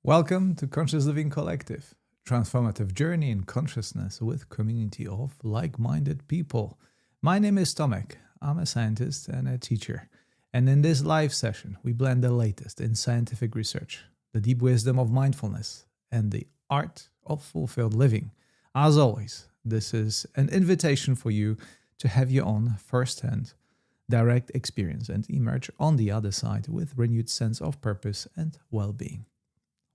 Welcome to Conscious Living Collective, transformative journey in consciousness with community of like-minded people. My name is Tomek. I'm a scientist and a teacher. And in this live session, we blend the latest in scientific research, the deep wisdom of mindfulness, and the art of fulfilled living. As always, this is an invitation for you to have your own first-hand direct experience and emerge on the other side with renewed sense of purpose and well-being.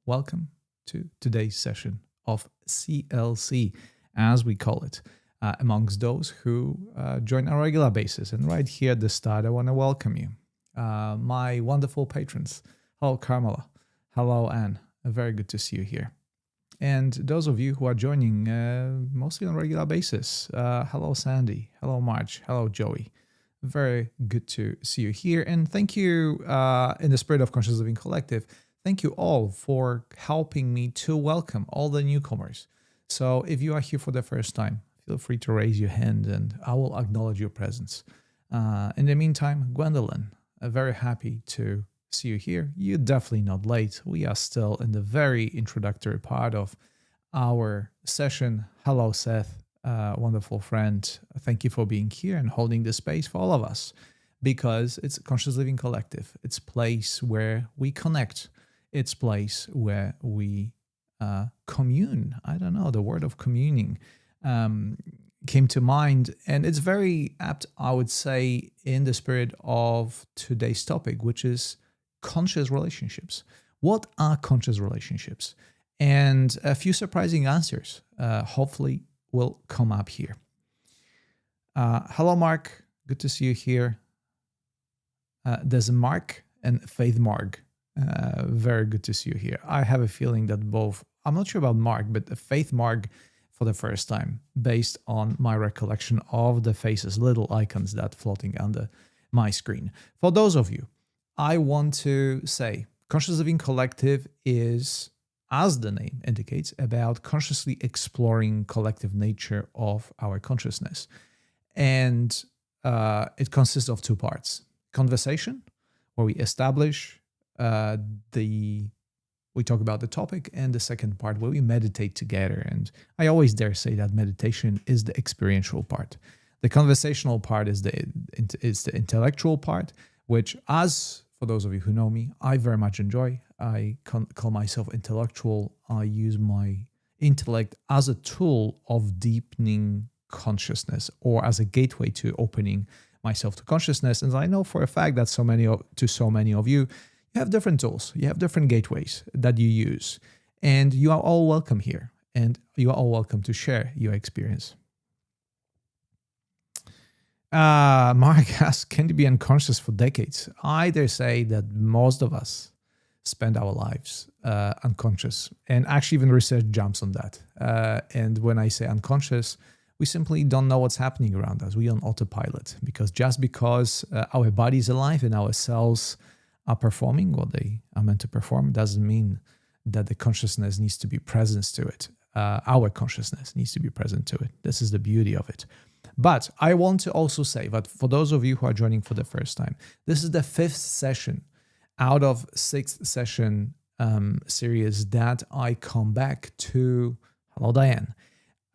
Welcome to today's session of CLC, as we call it, amongst those who join on a regular basis. And right here at the start, I want to welcome you, my wonderful patrons. Hello, Carmela. Hello, Anne. Very good to see you here. And those of you who are joining mostly on a regular basis, hello, Sandy. Hello, Marge. Hello, Joey. Very good to see you here. And thank you, in the spirit of Conscious Living Collective, thank you all for helping me to welcome all the newcomers. So if you are here for the first time, feel free to raise your hand and I will acknowledge your presence. In the meantime, Gwendolyn, very happy to see you here. You're definitely not late. We are still in the very introductory part of our session. Hello, Seth, wonderful friend. Thank you for being here and holding the space for all of us, because it's a Conscious Living Collective. It's a place where we connect. It's a place where we commune. I don't know, the word of communing came to mind. And it's very apt, I would say, in the spirit of today's topic, which is conscious relationships. What are conscious relationships? And a few surprising answers hopefully will come up here. Hello, Mark. Good to see you here. There's Mark and Faith Marg. Very good to see you here. I have a feeling that both, I'm not sure about Mark, but Faith Marg for the first time, based on my recollection of the faces, little icons that floating under my screen. For those of you, I want to say Conscious Living Collective is, as the name indicates, about consciously exploring collective nature of our consciousness. And it consists of two parts. Conversation, where we establish we talk about the topic, and the second part where we meditate together. And I always dare say that meditation is the experiential part. The conversational part is the intellectual part, which, as for those of you who know me, I very much enjoy. I call myself intellectual. I use my intellect as a tool of deepening consciousness, or as a gateway to opening myself to consciousness. And I know for a fact that so many of you, you have different tools, you have different gateways that you use, and you are all welcome here, and you are all welcome to share your experience. Mark asks, can you be unconscious for decades? I dare say that most of us spend our lives unconscious, and actually even research jumps on that. And when I say unconscious, we simply don't know what's happening around us. We're on autopilot, because just because our body is alive and our cells are performing what they are meant to perform doesn't mean that the consciousness needs to be present to it. Our consciousness needs to be present to it. This is the beauty of it. But I want to also say that for those of you who are joining for the first time, this is the 5th session out of 6th session series that I come back to. Hello, Diane.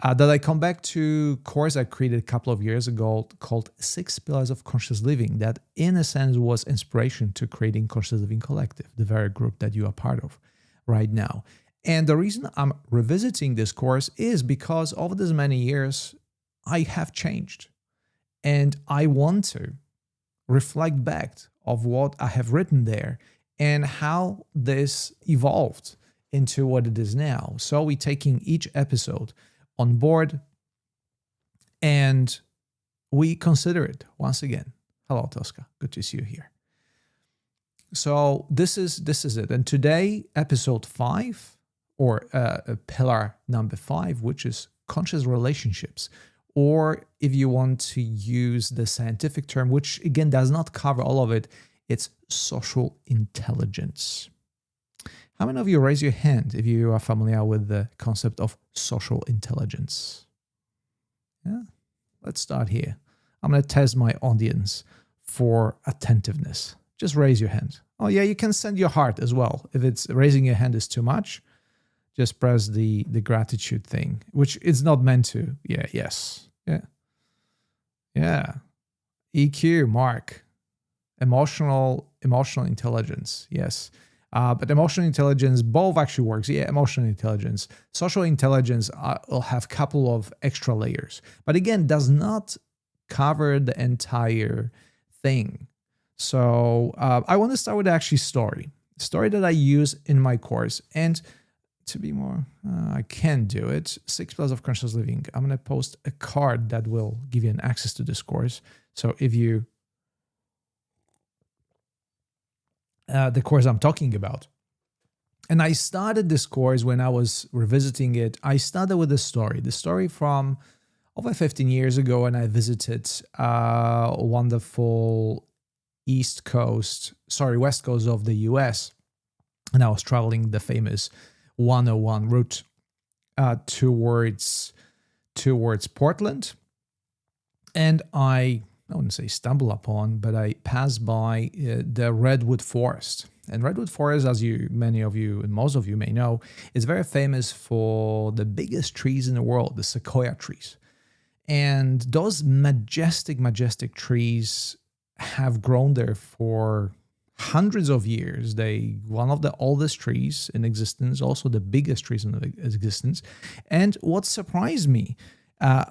That I come back to course I created a couple of years ago called 6 Pillars of Conscious Living, that in a sense was inspiration to creating Conscious Living Collective, the very group that you are part of right now. And the reason I'm revisiting this course is because over these many years, I have changed. And I want to reflect back of what I have written there and how this evolved into what it is now. So we're taking each episode on board, and we consider it once again. Hello, Tosca. Good to see you here. So this is it. And today, episode 5, or pillar number 5, which is conscious relationships, or if you want to use the scientific term, which again does not cover all of it, it's social intelligence. How many of you raise your hand if you are familiar with the concept of social intelligence? Yeah, let's start here. I'm going to test my audience for attentiveness. just raise your hand. Oh yeah, you can send your heart as well. If it's raising your hand is too much, just press the gratitude thing, which is not meant to. Yeah, yes. Yeah. Yeah. EQ, Mark. Emotional intelligence. Yes. But emotional intelligence, both actually works. Yeah, emotional intelligence. Social intelligence will have a couple of extra layers. But again, does not cover the entire thing. So I want to start with actually story that I use in my course. And to be more, I can do it. 6 Pillars of Conscious Living. I'm going to post a card that will give you an access to this course. So if you, the course I'm talking about. And I started this course when I was revisiting it. I started with the story from over 15 years ago, and I visited a wonderful West Coast of the US. And I was traveling the famous 101 route towards Portland. And I wouldn't say stumble upon, but I passed by the Redwood Forest. And Redwood Forest, as many of you and most of you may know, is very famous for the biggest trees in the world, the sequoia trees. And those majestic trees have grown there for hundreds of years. One of the oldest trees in existence, also the biggest trees in existence. And what surprised me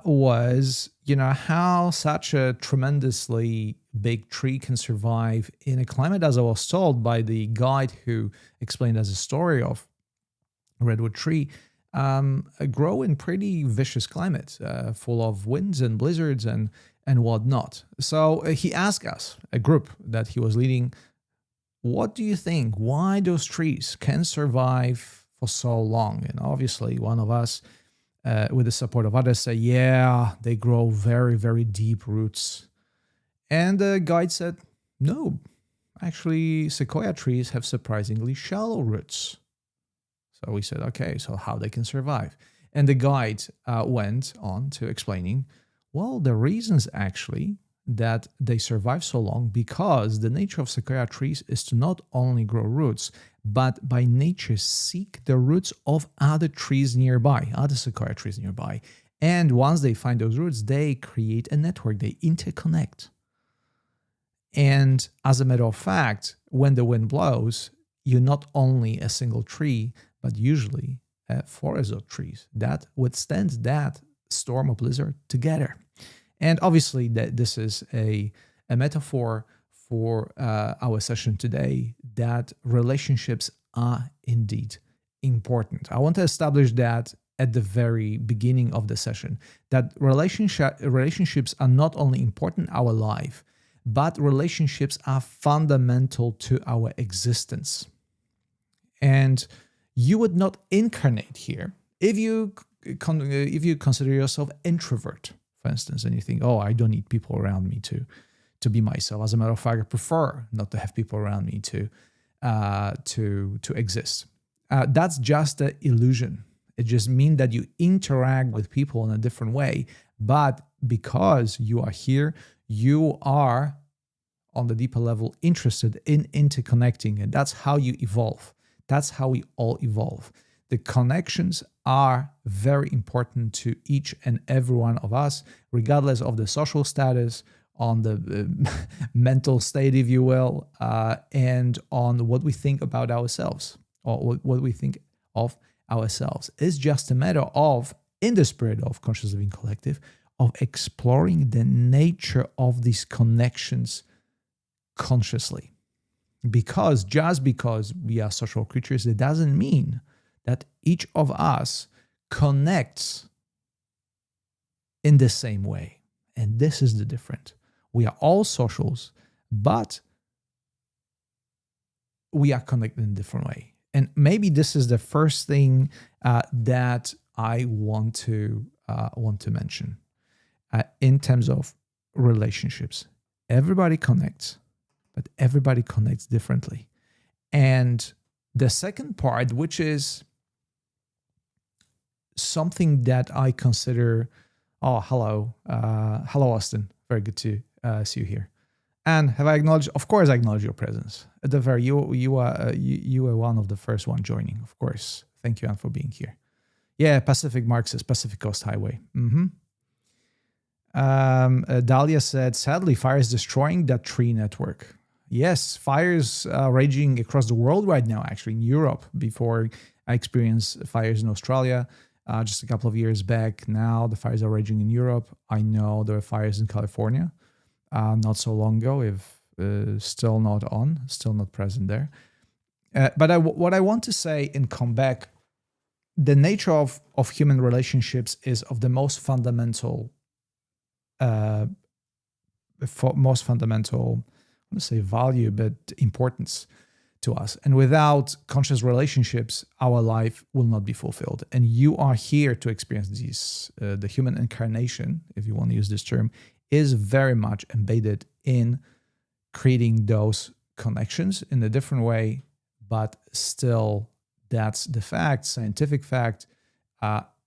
was, how such a tremendously big tree can survive in a climate, as I was told by the guide who explained as a story of a redwood tree, grow in pretty vicious climate, full of winds and blizzards and whatnot. So he asked us, a group that he was leading, what do you think? Why those trees can survive for so long? And obviously one of us, with the support of others, say, yeah, they grow very, very deep roots. And the guide said, no, actually, sequoia trees have surprisingly shallow roots. So we said, okay, so how they can survive? And the guide went on to explaining, well, the reasons actually that they survive so long, because the nature of sequoia trees is to not only grow roots, but by nature seek the roots of other trees nearby, other sequoia trees nearby. And once they find those roots, they create a network, they interconnect. And as a matter of fact, when the wind blows, you're not only a single tree, but usually a forest of trees that withstands that storm or blizzard together. And obviously, this is a metaphor for our session today, that relationships are indeed important. I want to establish that at the very beginning of the session, that relationships are not only important in our life, but relationships are fundamental to our existence. And you would not incarnate here if you consider yourself introvert, for instance, and you think, oh, I don't need people around me to be myself. As a matter of fact, I prefer not to have people around me to exist. That's just an illusion. It just means that you interact with people in a different way. But because you are here, you are on the deeper level interested in interconnecting, and that's how you evolve. That's how we all evolve. The connections are very important to each and every one of us, regardless of the social status, on the mental state, if you will, and on what we think about ourselves, or what we think of ourselves. It's just a matter of, in the spirit of Conscious Living Collective, of exploring the nature of these connections consciously. Because just because we are social creatures, it doesn't mean that each of us connects in the same way. And this is the difference. We are all socials, but we are connected in a different way. And maybe this is the first thing that I want to mention in terms of relationships. Everybody connects, but everybody connects differently. And the second part, which is something that I consider, hello, Austin. Very good to see you here. And have I acknowledged? Of course, I acknowledge your presence. At the very, you are one of the first one joining. Of course, thank you, Anne, for being here. Yeah, Pacific Marxist, Pacific Coast Highway. Dahlia said, sadly, fire is destroying that tree network. Yes, fires are raging across the world right now, actually in Europe. Before I experienced fires in Australia just a couple of years back. Now the fires are raging in Europe. I know there are fires in California not so long ago, if still not present there. But what I want to say and come back, the nature of human relationships is of the most fundamental, I want to say value, but importance to us. And without conscious relationships, our life will not be fulfilled. And you are here to experience these. The human incarnation, if you want to use this term, is very much embedded in creating those connections in a different way, but still, that's the fact, scientific fact.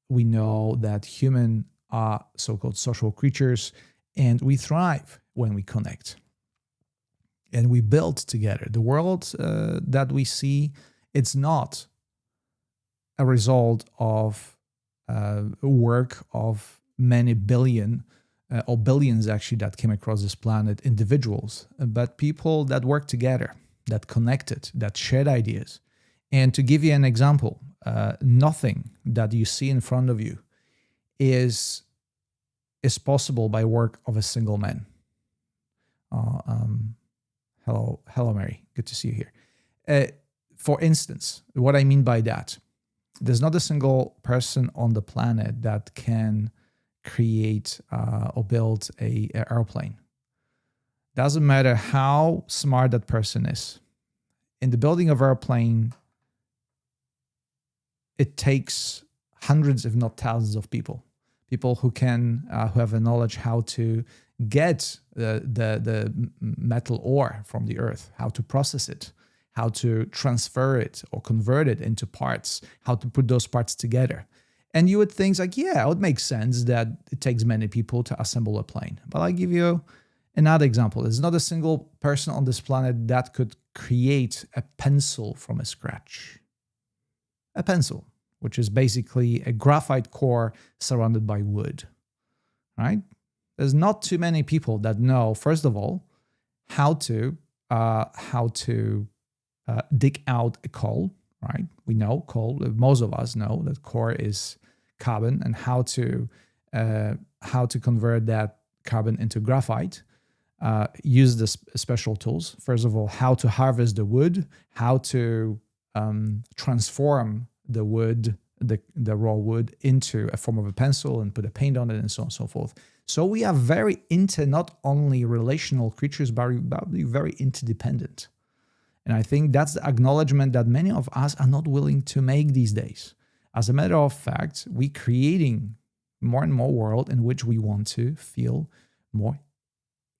We know that humans are so-called social creatures, and we thrive when we connect. And we build together. The world that we see, it's not a result of work of many billion or billions actually that came across this planet, individuals, but people that work together, that connected, that shared ideas. And to give you an example, nothing that you see in front of you is possible by work of a single man. Hello, Mary. Good to see you here. For instance, what I mean by that, there's not a single person on the planet that can create or build an airplane. Doesn't matter how smart that person is. In the building of airplane, it takes hundreds, if not thousands, of people who can who have the knowledge how to get the metal ore from the earth, how to process it, how to transfer it or convert it into parts, how to put those parts together. And you would think like, yeah, it would make sense that it takes many people to assemble a plane. But I'll give you another example. There's not a single person on this planet that could create a pencil from scratch. A pencil, which is basically a graphite core surrounded by wood, right? There's not too many people that know, first of all, how to dig out a coal, right? We know coal. Most of us know that core is carbon, and how to convert that carbon into graphite. Use the special tools. First of all, how to harvest the wood, how to transform the wood, the raw wood, into a form of a pencil and put a paint on it, and so on and so forth. So we are very not only relational creatures, but very interdependent. And I think that's the acknowledgement that many of us are not willing to make these days. As a matter of fact, we're creating more and more world in which we want to feel more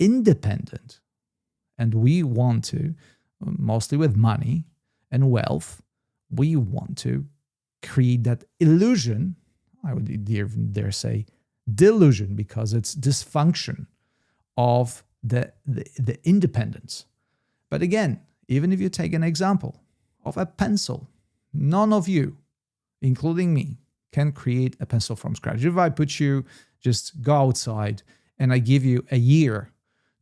independent. And we want to, mostly with money and wealth, we want to create that illusion, I would dare say delusion, because it's dysfunction of the independence. But again, even if you take an example of a pencil, none of you, including me, can create a pencil from scratch. If I put you, just go outside and I give you a year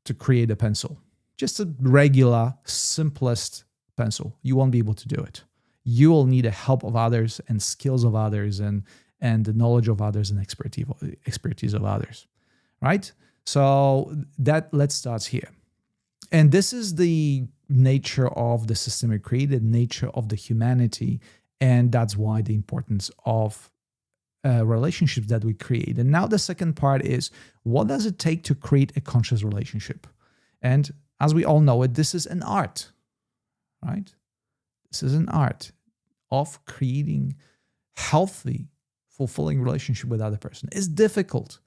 to create a pencil, just a regular, simplest pencil, you won't be able to do it. You will need the help of others and skills of others and the knowledge of others and expertise of others, right? So let's start here. And this is the nature of the system we created, nature of the humanity, and that's why the importance of relationships that we create. And now the second part is, what does it take to create a conscious relationship? And as we all know it, this is an art, right? This is an art of creating healthy, fulfilling relationship with other person. It's difficult.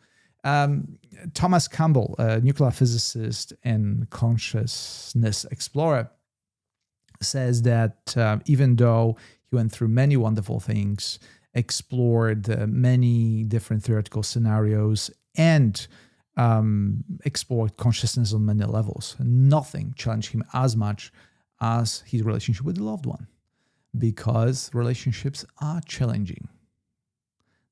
Thomas Campbell, a nuclear physicist and consciousness explorer, says that even though he went through many wonderful things, explored many different theoretical scenarios, and explored consciousness on many levels. Nothing challenged him as much as his relationship with the loved one, because relationships are challenging.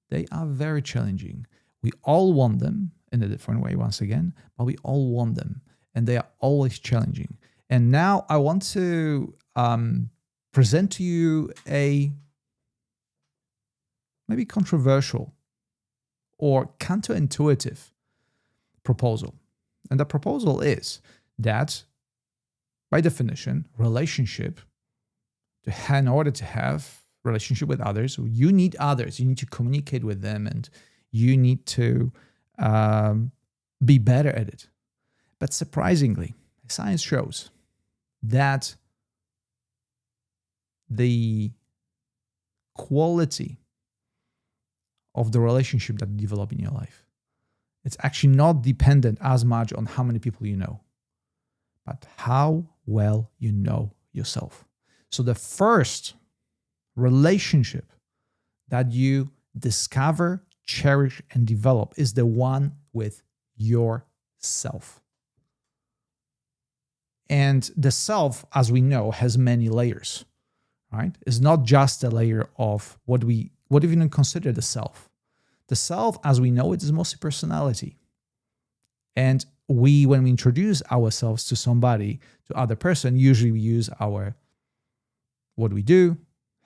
They are very challenging. We all want them in a different way, once again, but we all want them, and they are always challenging. And now I want to present to you a maybe controversial or counterintuitive proposal. And the proposal is that, by definition, relationship, in order to have relationship with others, you need others. You need to communicate with them, and you need to be better at it. But surprisingly, science shows that the quality of the relationship that you develop in your life, it's actually not dependent as much on how many people you know, but how well you know yourself. So the first relationship that you discover, cherish, and develop is the one with yourself. And the self, as we know, has many layers, right? It's not just a layer of what we even consider the self. The self, as we know it, is mostly personality. And when we introduce ourselves to somebody, to other person, usually we use what we do,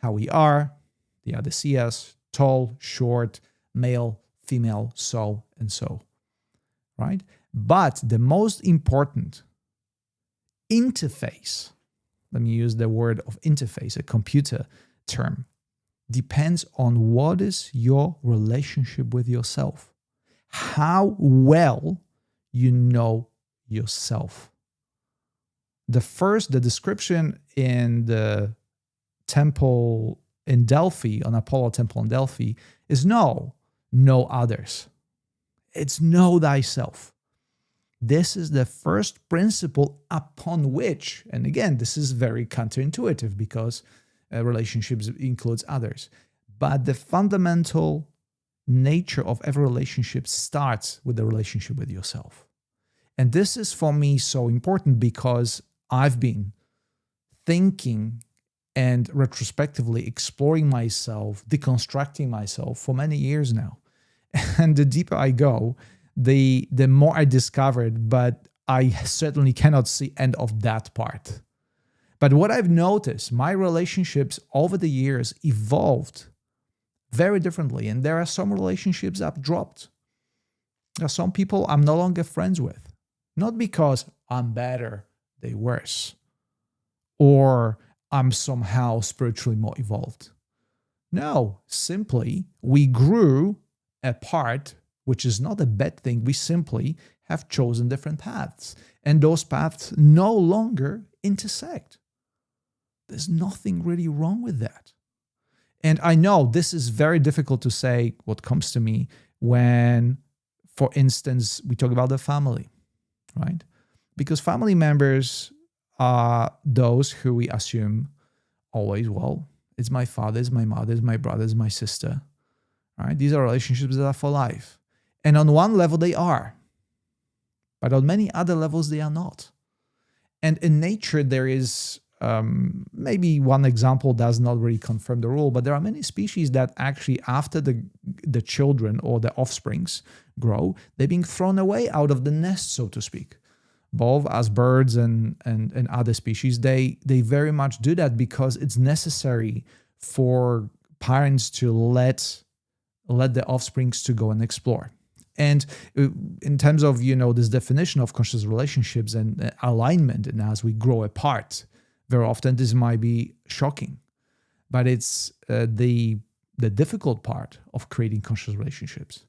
how we are, the other see us, tall, short, male, female, so and so, right? But the most important interface, let me use the word of interface, a computer term, depends on what is your relationship with yourself, how well you know yourself. The description in the temple in Delphi, on Apollo temple in Delphi, is know others. It's know thyself. This is the first principle upon which, and again, this is very counterintuitive because relationships includes others. But the fundamental nature of every relationship starts with the relationship with yourself. And this is for me so important because I've been thinking and retrospectively exploring myself, deconstructing myself for many years now. And the deeper I go, the more I discovered, but I certainly cannot see end of that part. But what I've noticed, my relationships over the years evolved very differently. And there are some relationships I've dropped. There are some people I'm no longer friends with. Not because I'm better, they're worse. Or I'm somehow spiritually more evolved. No, simply we grew apart, which is not a bad thing. We simply have chosen different paths. And those paths no longer intersect. There's nothing really wrong with that. And I know this is very difficult to say what comes to me when, for instance, we talk about the family, right? Because family members are those who we assume always, well, it's my father, it's my mother, it's my brother, it's my sister, right? These are relationships that are for life. And on one level, they are. But on many other levels, they are not. And in nature, there is maybe one example does not really confirm the rule, but there are many species that actually, after the children or the offsprings grow, they're being thrown away out of the nest, so to speak. Both as birds and other species, they very much do that because it's necessary for parents to let their offsprings to go and explore. And in terms of, this definition of conscious relationships and alignment, and as we grow apart, very often this might be shocking. But it's the difficult part of creating conscious relationships.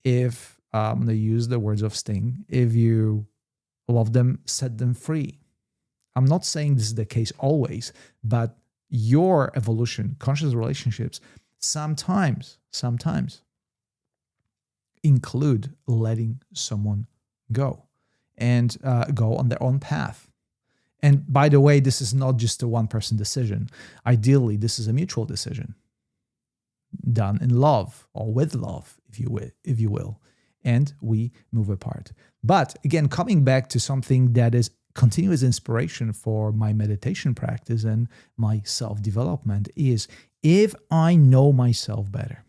If they use the words of Sting, if you love them, set them free. I'm not saying this is the case always, but your evolution, conscious relationships, sometimes include letting someone go and go on their own path. And by the way, this is not just a one-person decision. Ideally, this is a mutual decision done in love or with love, if you will. and we move apart. But again, coming back to something that is continuous inspiration for my meditation practice and my self-development is, if I know myself better,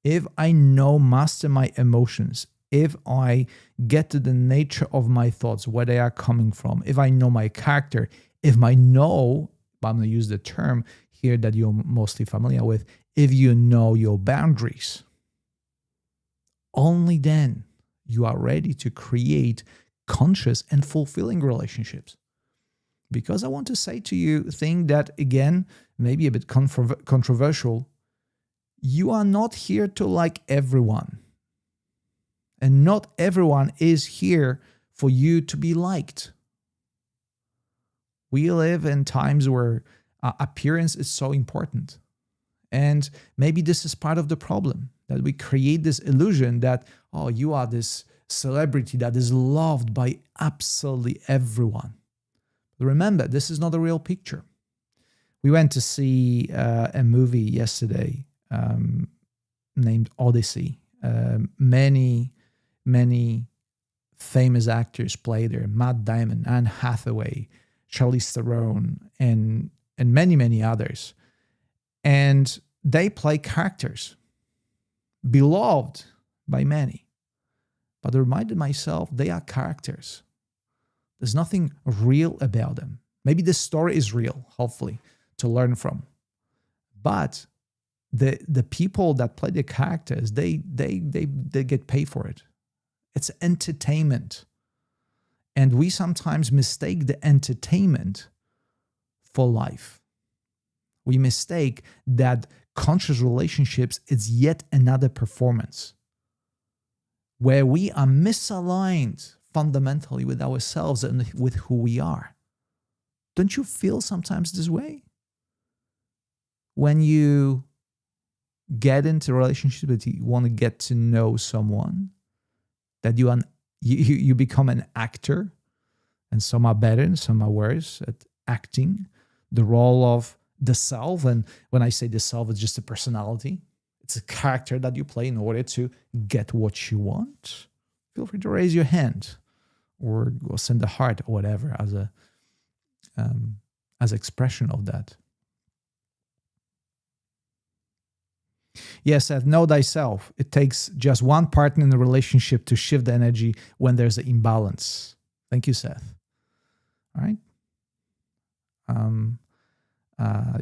if I master my emotions, if I get to the nature of my thoughts, where they are coming from, if I know my character, if I know, I'm going to use the term here that you're mostly familiar with, if you know your boundaries, only then you are ready to create conscious and fulfilling relationships. Because I want to say to you a thing that, again, maybe a bit controversial. You are not here to like everyone. And not everyone is here for you to be liked. We live in times where appearance is so important. And maybe this is part of the problem, that we create this illusion that, oh, you are this celebrity that is loved by absolutely everyone. But remember, this is not a real picture. We went to see a movie yesterday named Odyssey. Many famous actors play there. Matt Damon, Anne Hathaway, Charlize Theron, and many others. And they play characters beloved by many. But I reminded myself, they are characters. There's nothing real about them. Maybe the story is real, hopefully, to learn from. But the people that play the characters, they get paid for it. It's entertainment. And we sometimes mistake the entertainment for life. We mistake that conscious relationships is yet another performance where we are misaligned fundamentally with ourselves and with who we are. Don't you feel sometimes this way? When you get into a relationship that you want to get to know someone, that you become an actor, and some are better and some are worse at acting the role of the self. And when I say the self, it's just a personality. It's a character that you play in order to get what you want. Feel free to raise your hand or send a heart or whatever as expression of that. Yes, Seth, know thyself. It takes just one partner in the relationship to shift the energy when there's an imbalance. Thank you, Seth. All right.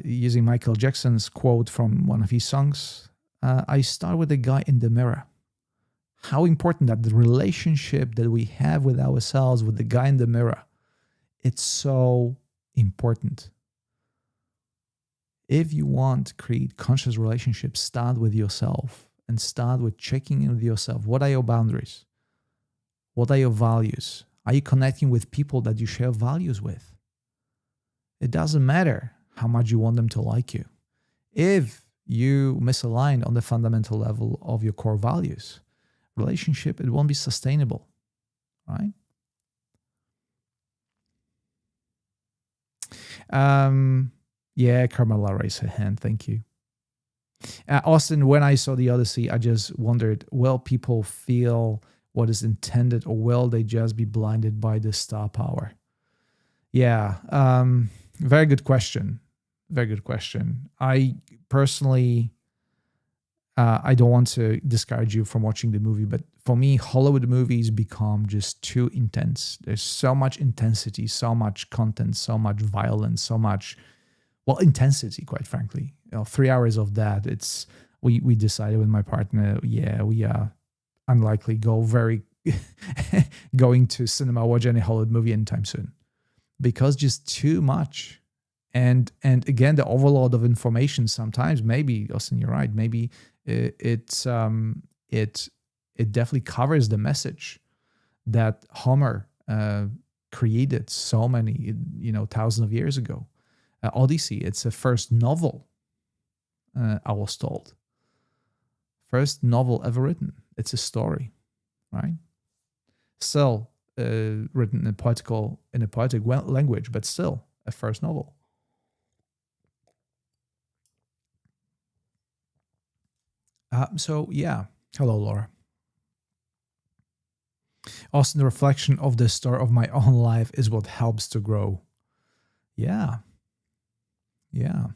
Using Michael Jackson's quote from one of his songs, I start with the guy in the mirror. How important that the relationship that we have with ourselves, with the guy in the mirror, it's so important. If you want to create conscious relationships, start with yourself and start with checking in with yourself. What are your boundaries? What are your values? Are you connecting with people that you share values with? It doesn't matter how much you want them to like you. If you misalign on the fundamental level of your core values, relationship, it won't be sustainable, right? Yeah, Carmela raised her hand. Thank you. Austin, when I saw the Odyssey, I just wondered, will people feel what is intended, or will they just be blinded by the star power? Yeah, very good question. Very good question. I personally, I don't want to discourage you from watching the movie, but for me, Hollywood movies become just too intense. There's so much intensity, so much content, so much violence, so much, well, intensity, quite frankly. 3 hours of that, we decided with my partner, yeah, we are unlikely going to cinema, watch any Hollywood movie anytime soon, because just too much. And again, the overload of information sometimes, maybe, Austin, you're right, maybe it definitely covers the message that Homer created so many, thousands of years ago. Odyssey, it's the first novel, I was told. First novel ever written. It's a story, right? Still written in a poetic language, but still a first novel. So yeah, hello, Laura. Also, the reflection of the story of my own life is what helps to grow. Yeah. Yeah.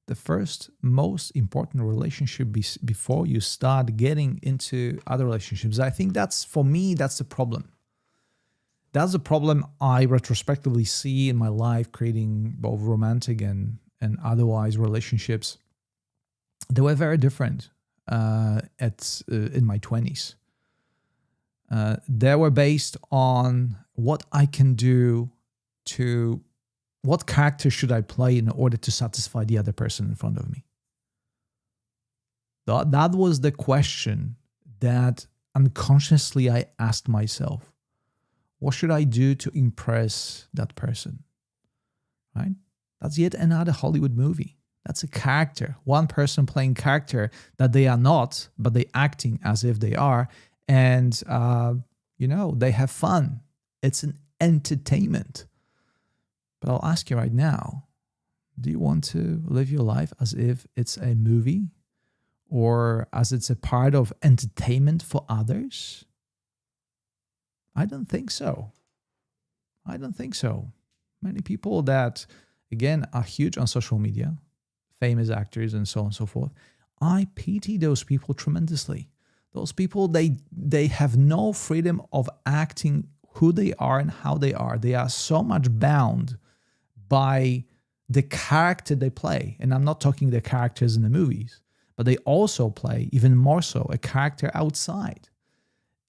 The first most important relationship before you start getting into other relationships. I think that's, for me, that's the problem. That's the problem I retrospectively see in my life, creating both romantic and otherwise relationships. They were very different in my 20s. They were based on what I can do to, what character should I play in order to satisfy the other person in front of me. That was the question that unconsciously I asked myself. What should I do to impress that person? Right? That's yet another Hollywood movie. That's a character. One person playing character that they are not, but they acting as if they are. And, they have fun. It's an entertainment. But I'll ask you right now, do you want to live your life as if it's a movie or as it's a part of entertainment for others? I don't think so. I don't think so. Many people that, again, are huge on social media, famous actors and so on and so forth, I pity those people tremendously. Those people, they have no freedom of acting who they are and how they are. They are so much bound by the character they play. And I'm not talking the characters in the movies, but they also play, even more so, a character outside,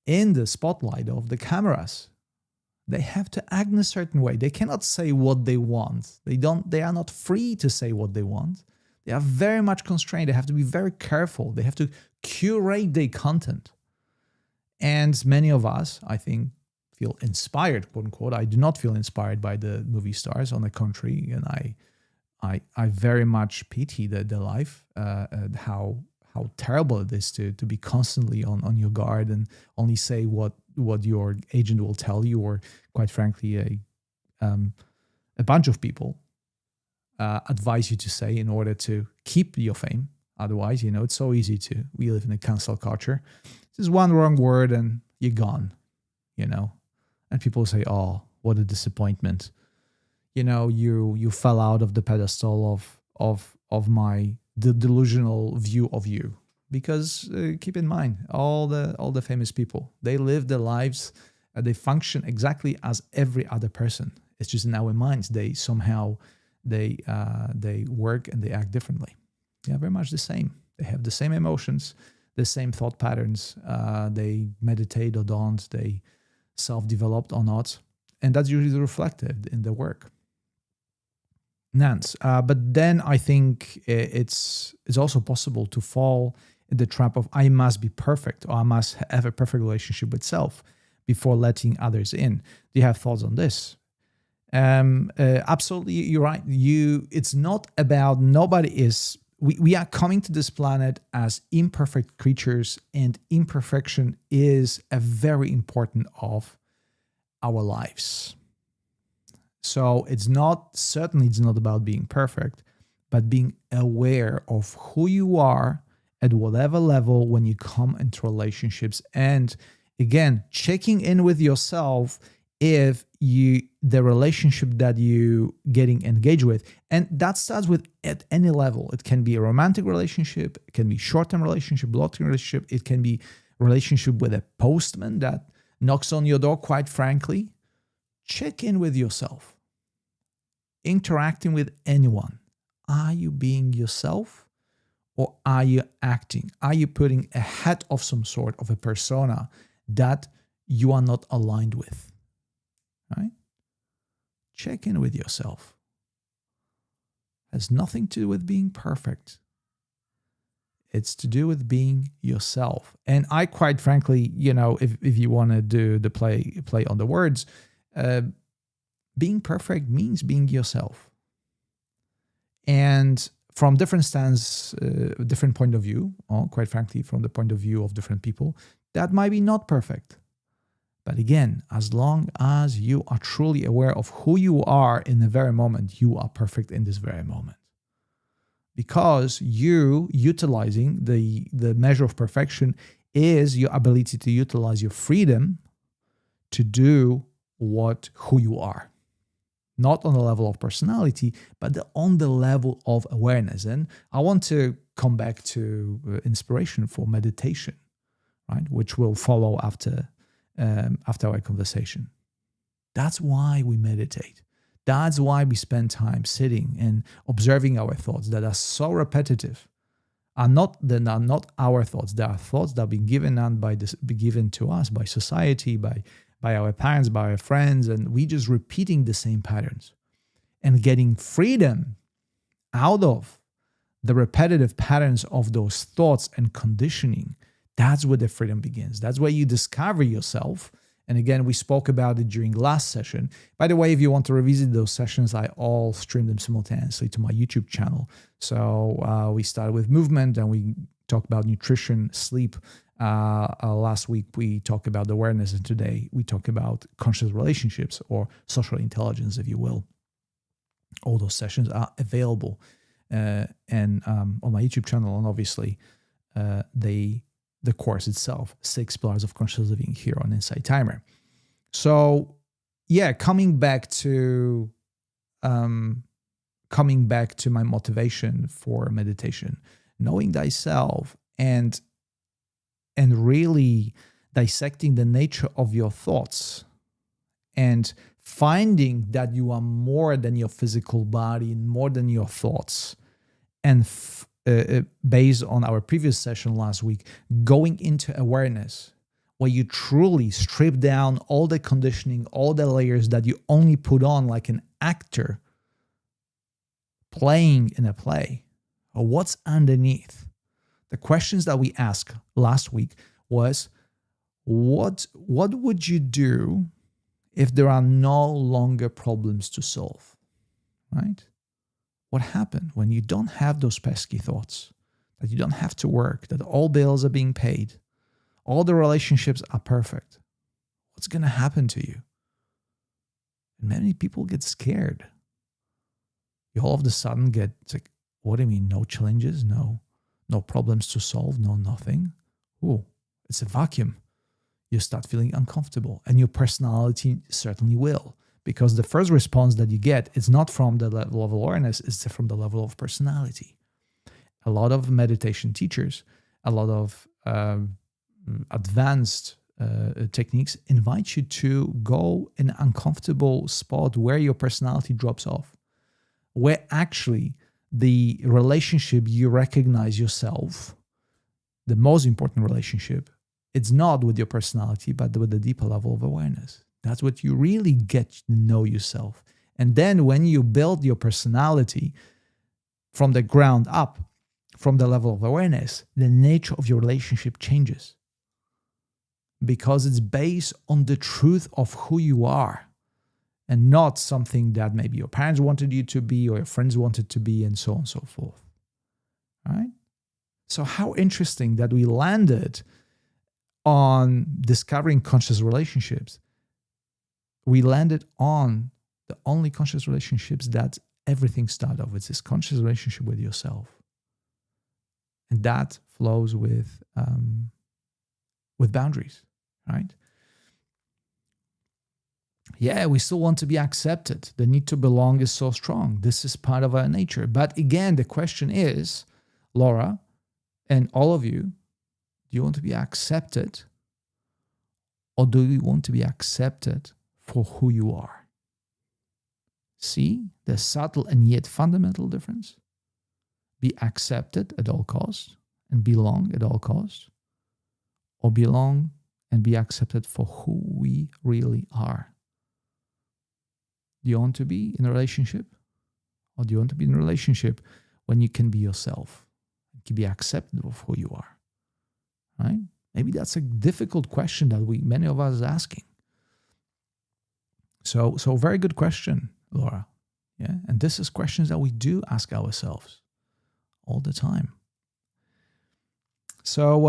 in the spotlight of the cameras. They have to act in a certain way. They cannot say what they want. They are not free to say what they want. They are very much constrained. They have to be very careful. They have to curate their content. And many of us, I think, feel inspired, quote unquote. I do not feel inspired by the movie stars. On the contrary, and I very much pity the life, and how terrible it is to be constantly on your guard and only say what your agent will tell you, or quite frankly, a bunch of people advise you to say in order to keep your fame. Otherwise, it's so easy we live in a cancel culture. Just one wrong word and you're gone, and people say, oh, what a disappointment. You fell out of the pedestal of my delusional view of you. Because keep in mind, all the famous people, they live their lives, they function exactly as every other person. It's just in our minds, they somehow they work and they act differently. They are very much the same. They have the same emotions, the same thought patterns. They meditate or don't. They self-developed or not, and that's usually reflected in their work. Nance. But then I think it's also possible to fall in the trap of I must be perfect, or I must have a perfect relationship with self before letting others in. Do you have thoughts on this? Absolutely, you're right. It's not about nobody is. We are coming to this planet as imperfect creatures, and imperfection is a very important of our lives. So it's not about being perfect, but being aware of who you are at whatever level when you come into relationships. And again, checking in with yourself if the relationship that you getting engaged with, and that starts with at any level. It can be a romantic relationship, it can be short-term relationship, long-term relationship, it can be relationship with a postman that knocks on your door, quite frankly. Check in with yourself. Interacting with anyone. Are you being yourself, or are you acting? Are you putting a hat of some sort of a persona that you are not aligned with? Right? Check in with yourself. Has nothing to do with being perfect. It's to do with being yourself. And I quite frankly, if you want to do the play on the words, being perfect means being yourself. And from different stands, different point of view, or quite frankly, from the point of view of different people, that might be not perfect. But again, as long as you are truly aware of who you are in the very moment, you are perfect in this very moment. Because you utilizing the measure of perfection is your ability to utilize your freedom to do who you are. Not on the level of personality, but on the level of awareness. And I want to come back to inspiration for meditation, right? Which will follow after our conversation. That's why we meditate. That's why we spend time sitting and observing our thoughts that are so repetitive. Are not our thoughts. They are thoughts that have been given to us by society, by our parents, by our friends, and we just repeating the same patterns. And getting freedom out of the repetitive patterns of those thoughts and conditioning, that's where the freedom begins. That's where you discover yourself. And again, we spoke about it during last session. By the way, if you want to revisit those sessions, I all stream them simultaneously to my YouTube channel. So we started with movement, and we talked about nutrition, sleep. Last week, we talked about awareness, and today we talk about conscious relationships, or social intelligence, if you will. All those sessions are available and on my YouTube channel, and obviously the course itself, 6 Pillars of Conscious Living, here on Insight Timer. So yeah, coming back to my motivation for meditation, knowing thyself and really dissecting the nature of your thoughts, and finding that you are more than your physical body and more than your thoughts. And based on our previous session last week, going into awareness, where you truly strip down all the conditioning, all the layers that you only put on like an actor playing in a play, or what's underneath. The questions that we asked last week was, what would you do if there are no longer problems to solve, right? What happened when you don't have those pesky thoughts, that you don't have to work, that all bills are being paid, all the relationships are perfect? What's going to happen to you? And many people get scared. You all of a sudden get, it's like, what do you mean? No challenges? No problems to solve? No nothing? Oh, it's a vacuum. You start feeling uncomfortable, and your personality certainly will, because the first response that you get is not from the level of awareness, it's from the level of personality. A lot of meditation teachers, a lot of advanced techniques invite you to go in an uncomfortable spot where your personality drops off, where actually the relationship you recognize yourself, the most important relationship, it's not with your personality, but with the deeper level of awareness. That's what you really get to know yourself. And then when you build your personality from the ground up, from the level of awareness, the nature of your relationship changes, because it's based on the truth of who you are, and not something that maybe your parents wanted you to be or your friends wanted to be, and so on and so forth. All right? So how interesting that we landed on discovering conscious relationships. We landed on the only conscious relationships that everything started off with, this conscious relationship with yourself. And that flows with boundaries, right? Yeah, we still want to be accepted. The need to belong is so strong. This is part of our nature. But again, the question is, Laura, and all of you, do you want to be accepted, or do you want to be accepted for who you are? See the subtle and yet fundamental difference? Be accepted at all costs and belong at all costs, or belong and be accepted for who we really are? Do you want to be in a relationship, or do you want to be in a relationship when you can be yourself, you can be accepted of who you are? Right? Maybe that's a difficult question that many of us are asking. So very good question, Laura. Yeah, and this is questions that we do ask ourselves all the time. So,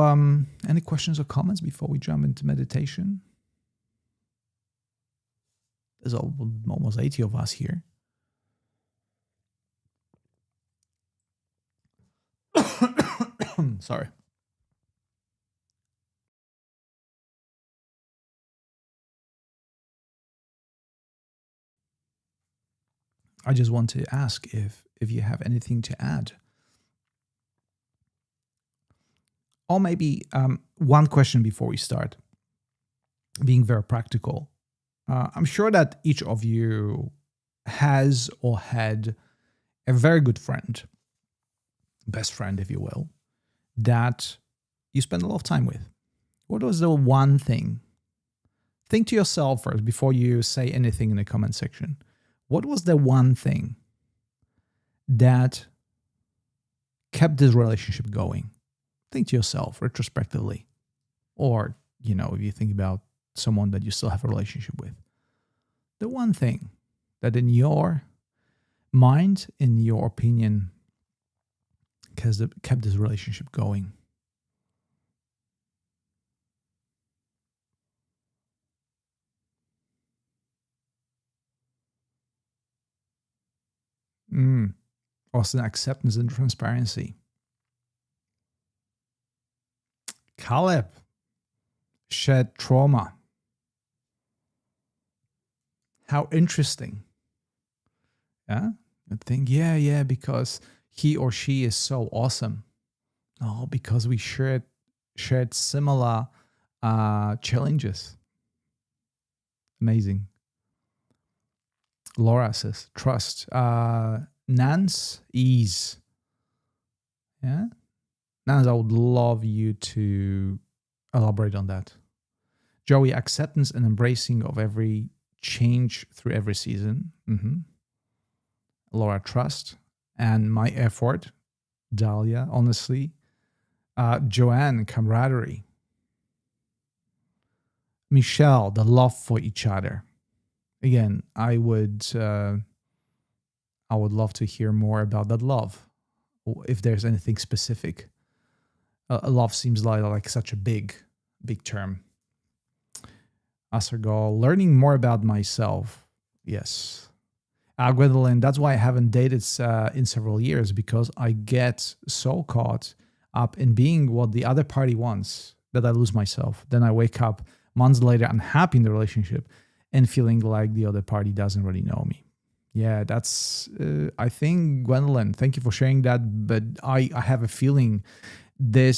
any questions or comments before we jump into meditation? There's almost 80 of us here. Sorry. I just want to ask if you have anything to add. Or maybe one question before we start, being very practical. I'm sure that each of you has or had a very good friend, best friend, if you will, that you spend a lot of time with. What was the one thing? Think to yourself first before you say anything in the comment section. What was the one thing that kept this relationship going? Think to yourself retrospectively. Or, if you think about someone that you still have a relationship with. The one thing that in your mind, in your opinion, kept this relationship going. Also, acceptance and transparency. Caleb, shared trauma. How interesting. Yeah? I think, yeah, because he or she is so awesome. No, because we shared similar challenges. Amazing. Laura says, trust. Nance, ease. Yeah? Nance, I would love you to elaborate on that. Joey, acceptance and embracing of every change through every season. Laura, trust. And my effort. Dahlia, honestly. Joanne, camaraderie. Michelle, the love for each other. Again, I would love to hear more about that love. If there's anything specific. Love seems like such a big term. Asargal, learning more about myself. Yes. Gwendolyn, that's why I haven't dated in several years, because I get so caught up in being what the other party wants that I lose myself. Then I wake up months later unhappy in the relationship and feeling like the other party doesn't really know me. Yeah, that's, I think, Gwendolyn, thank you for sharing that. But I have a feeling the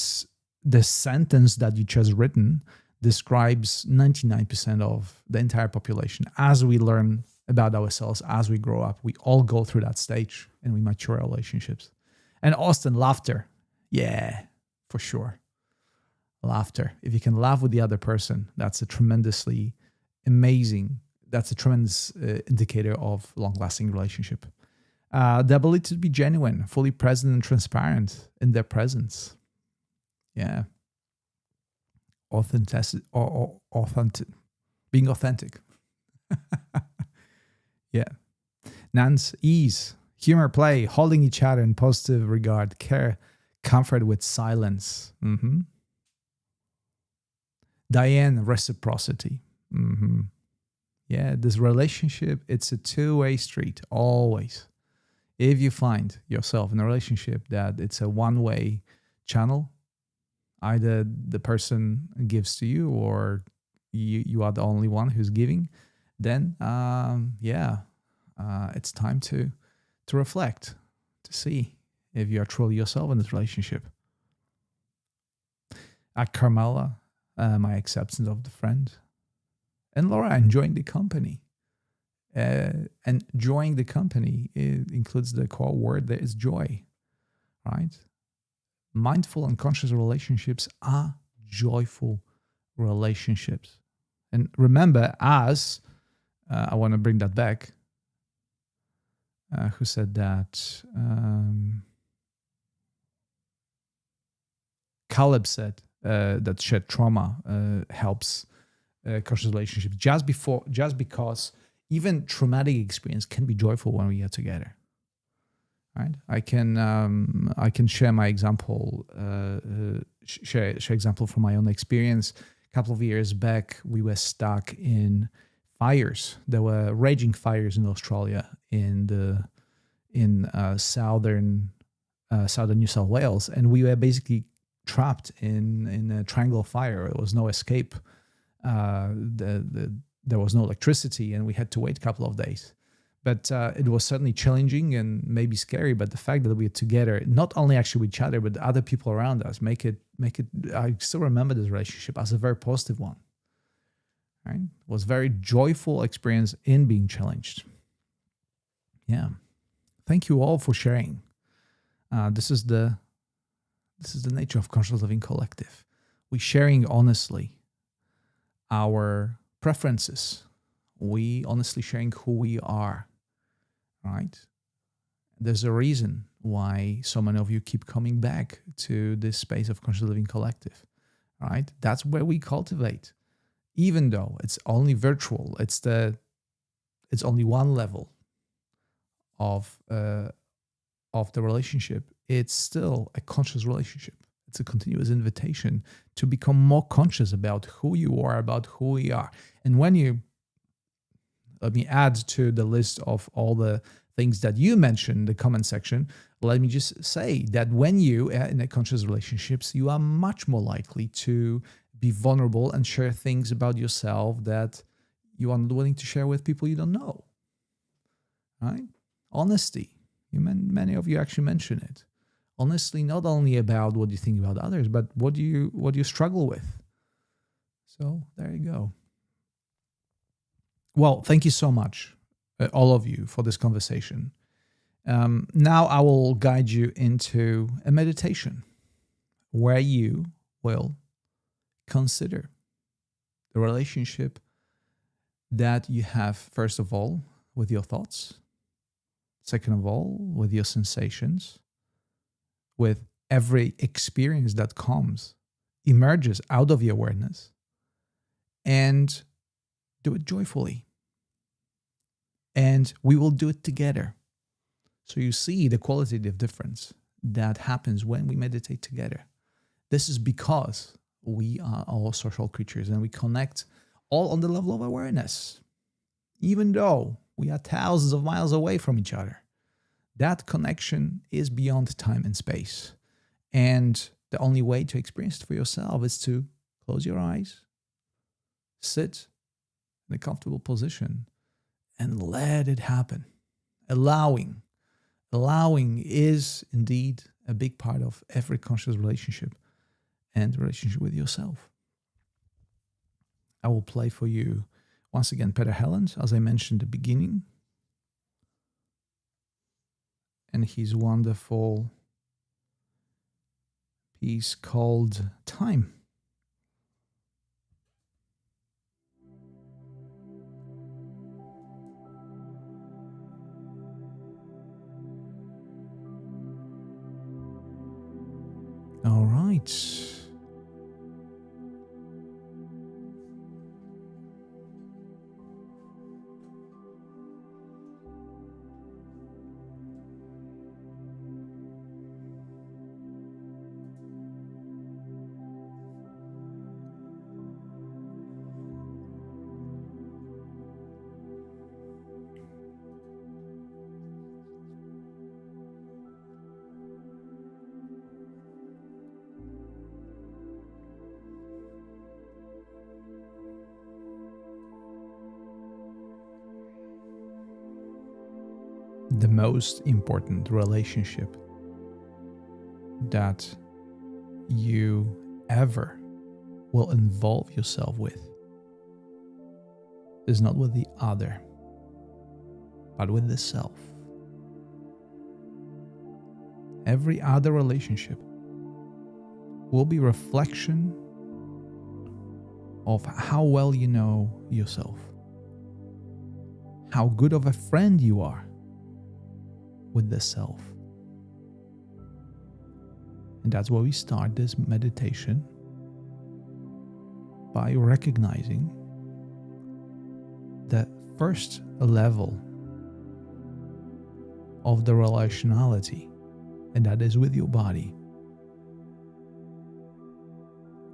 sentence that you just written describes 99% of the entire population. As we learn about ourselves, as we grow up, we all go through that stage and we mature our relationships. And Austin, laughter. Yeah, for sure. Laughter. If you can laugh with the other person, that's a tremendously amazing, that's a tremendous indicator of long-lasting relationship. The ability to be genuine, fully present and transparent in their presence. Yeah. Authentic, being authentic. Yeah. Nance, ease, humor, play, holding each other in positive regard, care, comfort with silence. Diane, reciprocity. Yeah, this relationship, it's a two-way street, always. If you find yourself in a relationship that it's a one-way channel, either the person gives to you or you are the only one who's giving, then it's time to reflect, to see if you are truly yourself in this relationship. Carmela, my acceptance of the friend. And Laura, enjoying the company. And enjoying the company, it includes the core word there is joy, right? Mindful and conscious relationships are joyful relationships. And remember, I want to bring that back. Who said that? Caleb said that shared trauma helps conscious relationships. Just because even traumatic experience can be joyful when we get together. Right? I can share my example. Share example from my own experience. A couple of years back, we were stuck in fires. There were raging fires in Australia in southern New South Wales, and we were basically trapped in a triangle of fire. There was no escape. There was no electricity, and we had to wait a couple of days. But it was certainly challenging and maybe scary. But the fact that we're together, not only actually with each other, but other people around us, make it. I still remember this relationship as a very positive one. Right? It was a very joyful experience in being challenged. Yeah. Thank you all for sharing. This is the nature of Conscious Living Collective. We're sharing honestly our preferences. We honestly sharing who we are. Right? There's a reason why so many of you keep coming back to this space of Conscious Living Collective. Right? That's where we cultivate. Even though it's only virtual, it's only one level of the relationship. It's still a conscious relationship. It's a continuous invitation to become more conscious about who you are, about who we are. And when you let me add to the list of all the things that you mentioned in the comment section. Let me just say that when you are in a conscious relationships, you are much more likely to be vulnerable and share things about yourself that you are not willing to share with people you don't know. Right? Honesty. Many of you actually mention it. Honestly, not only about what you think about others, but what you struggle with. So there you go. Well, thank you so much, all of you, for this conversation. Now I will guide you into a meditation where you will consider the relationship that you have, first of all, with your thoughts, second of all, with your sensations, with every experience that emerges out of your awareness, and do it joyfully. And we will do it together. So you see the qualitative difference that happens when we meditate together. This is because we are all social creatures and we connect all on the level of awareness. Even though we are thousands of miles away from each other, that connection is beyond time and space. And the only way to experience it for yourself is to close your eyes, sit in a comfortable position, and let it happen. Allowing is indeed a big part of every conscious relationship and relationship with yourself. I will play for you once again Peter Helland, as I mentioned at the beginning, and his wonderful piece called Time. All right. The most important relationship that you ever will involve yourself with is not with the other, but with the self. Every other relationship will be a reflection of how well you know yourself, how good of a friend you are with the self. And that's where we start this meditation, by recognizing the first level of the relationality, and that is with your body.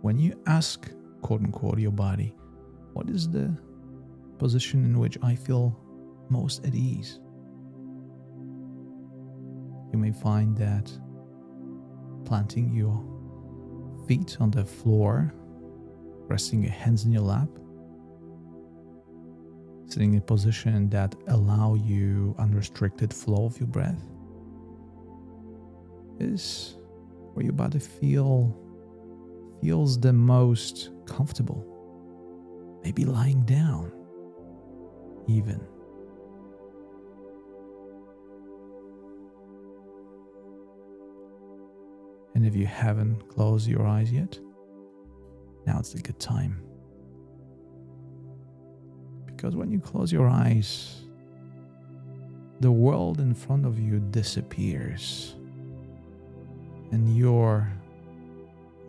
When you ask, quote unquote, your body, what is the position in which I feel most at ease? You may find that planting your feet on the floor, resting your hands in your lap, sitting in a position that allow you unrestricted flow of your breath is where your body feels the most comfortable. Maybe lying down even. And if you haven't closed your eyes yet, now it's a good time. Because when you close your eyes, the world in front of you disappears. And your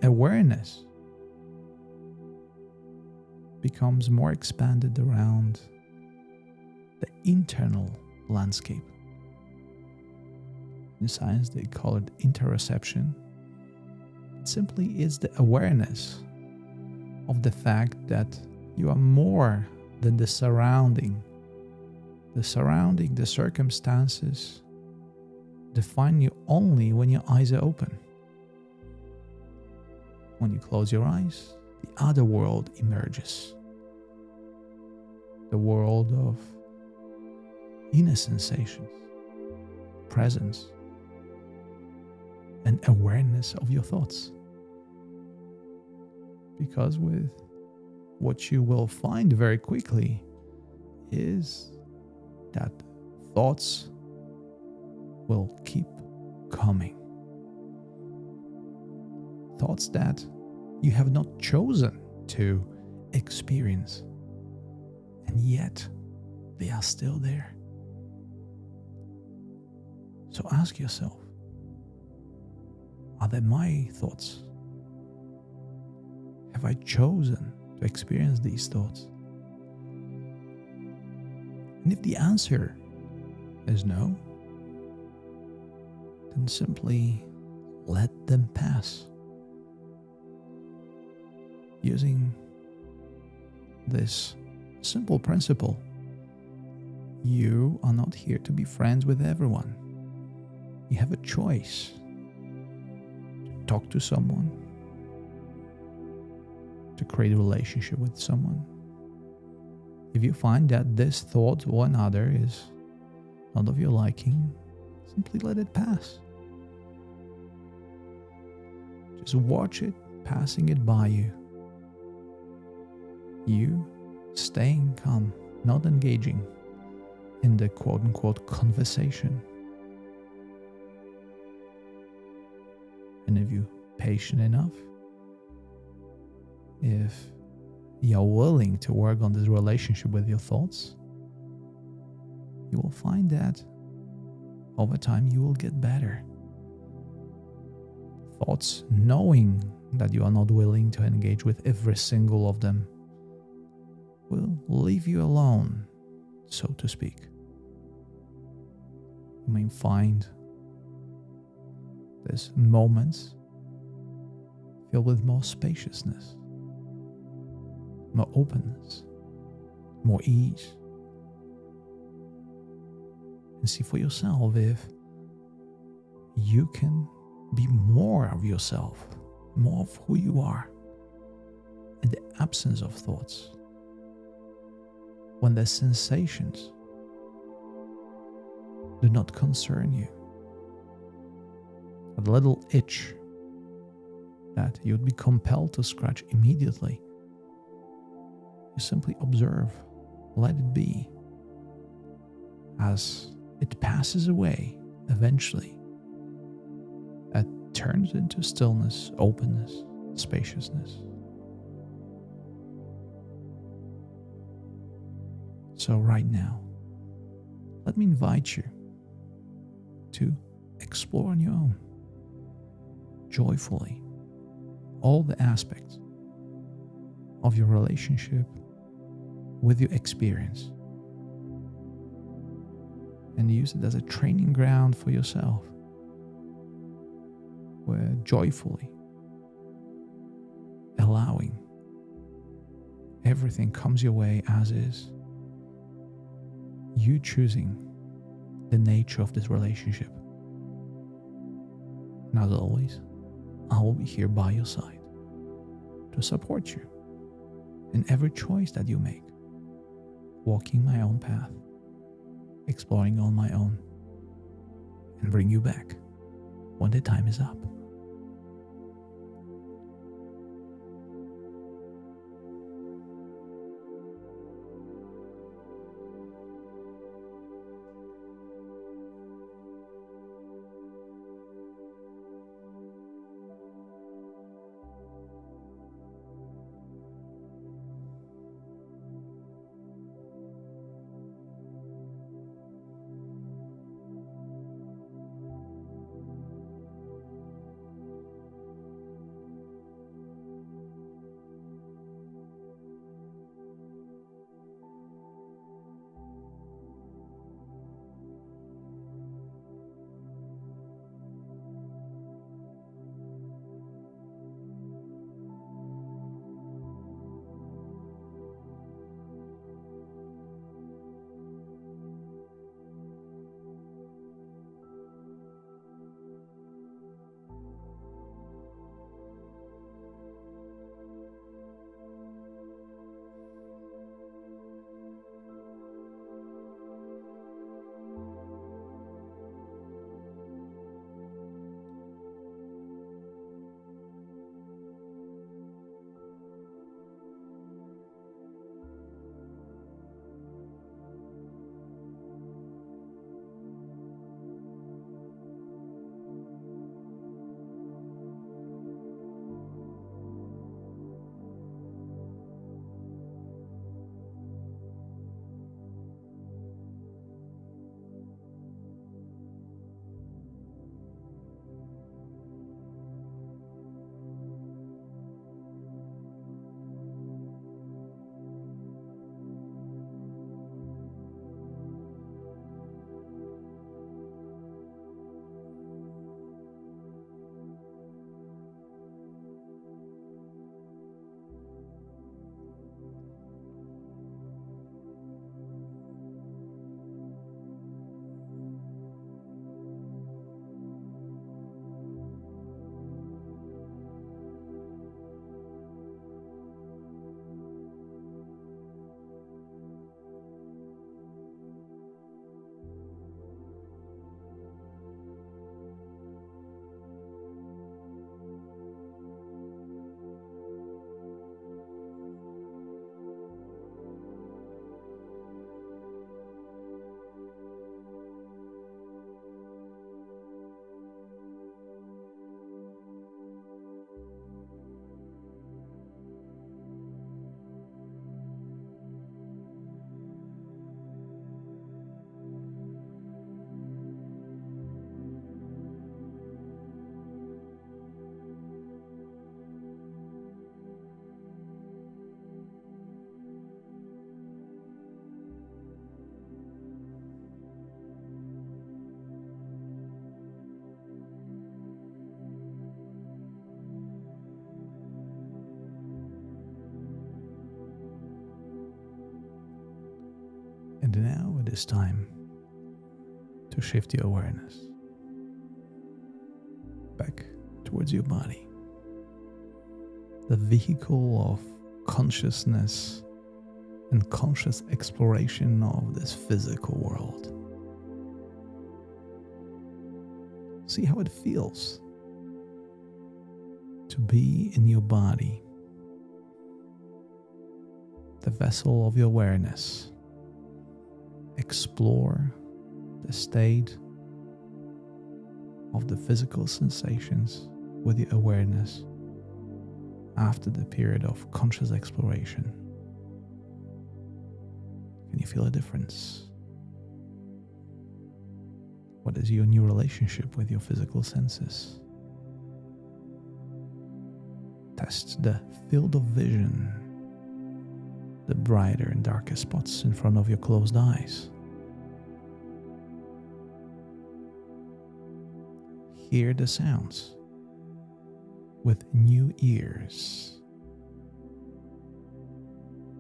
awareness becomes more expanded around the internal landscape. In science, they call it interoception. It simply is the awareness of the fact that you are more than the surrounding. The circumstances define you only when your eyes are open. When you close your eyes, the other world emerges. The world of inner sensations, presence, and awareness of your thoughts. Because with what you will find very quickly is that thoughts will keep coming. Thoughts that you have not chosen to experience, and yet they are still there. So ask yourself, are they my thoughts? Have I chosen to experience these thoughts? And if the answer is no, then simply let them pass. Using this simple principle, you are not here to be friends with everyone. You have a choice to talk to someone, to create a relationship with someone. If you find that this thought or another is not of your liking, simply let it pass. Just watch it passing it by you. You staying calm, not engaging in the quote-unquote conversation. And if you're patient enough, if you're willing to work on this relationship with your thoughts, you will find that over time you will get better. Thoughts, knowing that you are not willing to engage with every single of them, will leave you alone, so to speak. You may find these moments filled with more spaciousness, more openness, more ease. And see for yourself if you can be more of yourself, more of who you are, in the absence of thoughts. When the sensations do not concern you. A little itch that you'd be compelled to scratch immediately. You simply observe, let it be. As it passes away, eventually, it turns into stillness, openness, spaciousness. So right now, let me invite you to explore on your own, joyfully, all the aspects of your relationship with your experience, and use it as a training ground for yourself, where joyfully allowing everything comes your way as is, you choosing the nature of this relationship. And as always, I will be here by your side to support you in every choice that you make. walking my own path, exploring on my own, and bring you back when the time is up. And now it is time to shift your awareness back towards your body, the vehicle of consciousness and conscious exploration of this physical world. See how it feels to be in your body, the vessel of your awareness. Explore the state of the physical sensations with your awareness after the period of conscious exploration. Can you feel a difference? What is your new relationship with your physical senses? Test the field of vision, the brighter and darker spots in front of your closed eyes. Hear the sounds with new ears.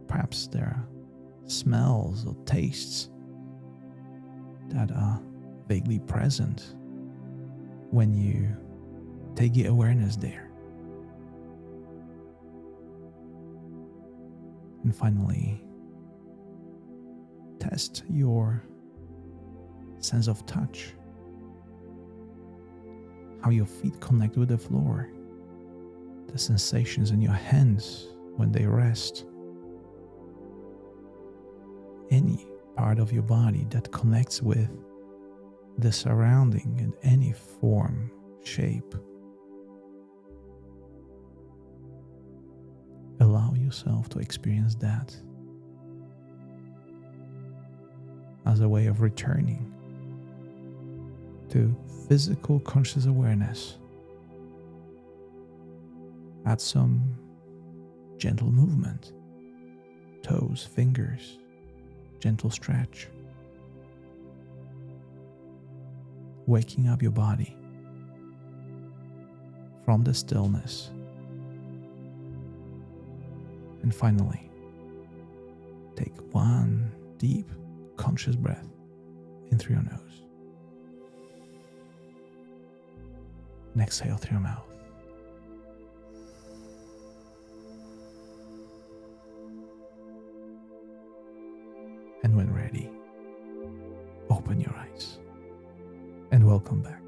Perhaps there are smells or tastes that are vaguely present when you take your awareness there. And finally, test your sense of touch, how your feet connect with the floor, the sensations in your hands when they rest, any part of your body that connects with the surrounding in any form, shape. Allow yourself to experience that as a way of returning to physical conscious awareness. Add some gentle movement, toes, fingers, gentle stretch. Waking up your body from the stillness. And finally, take one deep, conscious breath in through your nose. And exhale through your mouth. And when ready, open your eyes. And welcome back.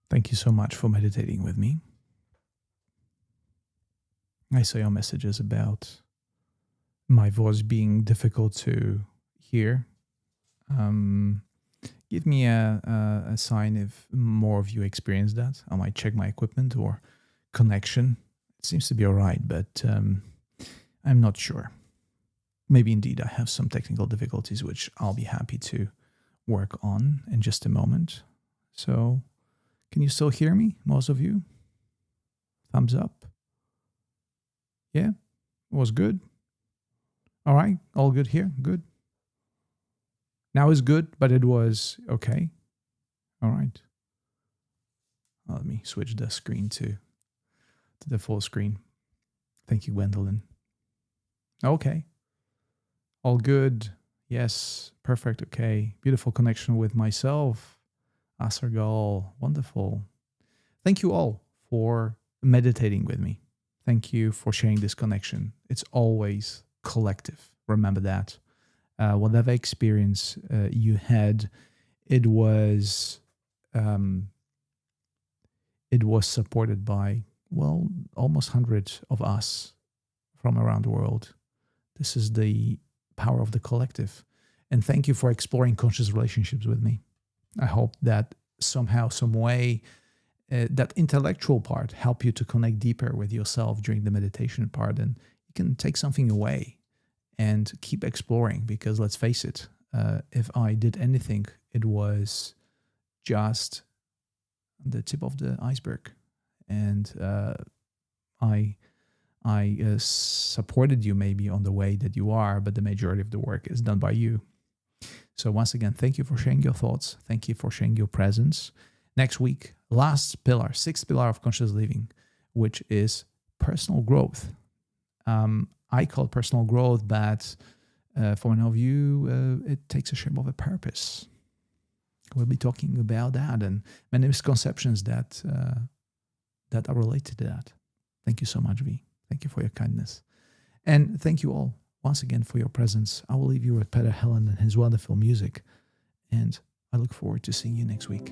Thank you so much for meditating with me. I saw your messages about my voice being difficult to hear. Give me a sign if more of you experience that. I might check my equipment or connection. It seems to be all right, but I'm not sure. Maybe indeed I have some technical difficulties, which I'll be happy to work on in just a moment. So, can you still hear me, most of you? Thumbs up. Yeah, it was good. All right, all good here, good. Now is good, but it was okay. All right. Let me switch the screen to the full screen. Thank you, Gwendolyn. Okay. All good. Yes, perfect, okay. Beautiful connection with myself. Asargal, wonderful. Thank you all for meditating with me. Thank you for sharing this connection. It's always collective. Remember that. Whatever experience you had, it was supported by, well, almost 100 of us from around the world. This is the power of the collective. And thank you for exploring conscious relationships with me. I hope that somehow, some way, that intellectual part help you to connect deeper with yourself during the meditation part, and you can take something away and keep exploring, because let's face it, if I did anything, it was just the tip of the iceberg. And I supported you maybe on the way that you are, but the majority of the work is done by you. So once again, thank you for sharing your thoughts. Thank you for sharing your presence. Next week, last pillar, sixth pillar of conscious living, which is personal growth. I call it personal growth, but for many of you, it takes a shape of a purpose. We'll be talking about that and many misconceptions that are related to that. Thank you so much, V. Thank you for your kindness. And thank you all once again for your presence. I will leave you with Peter Helen and his wonderful music. And I look forward to seeing you next week.